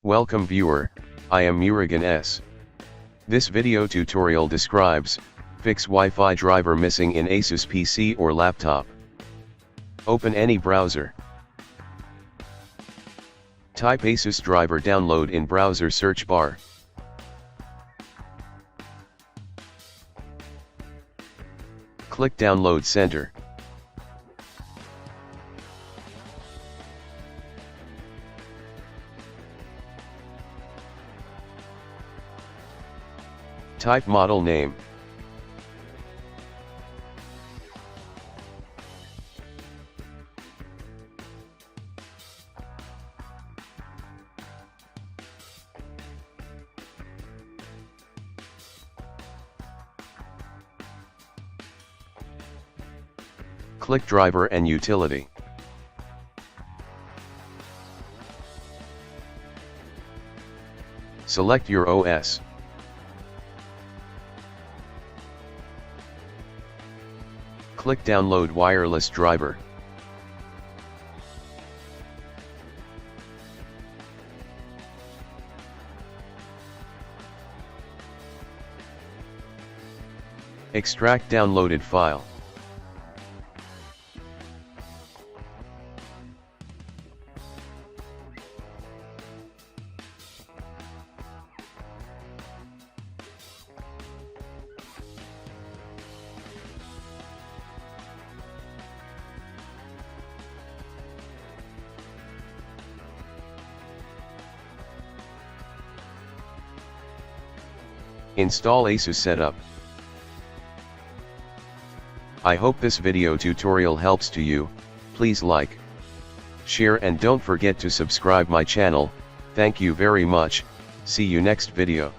Welcome viewer, I am Murugan S. This video tutorial describes, fix Wi-Fi driver missing in ASUS PC or laptop. Open any browser. Type ASUS driver download in browser search bar. Click Download Center. Type model name. Click driver and utility. Select your OS. Click download wireless driver. Extract downloaded file. Install ASUS setup. I hope this video tutorial helps to you. Please like, share and don't forget to subscribe my channel. Thank you very much. See you next video.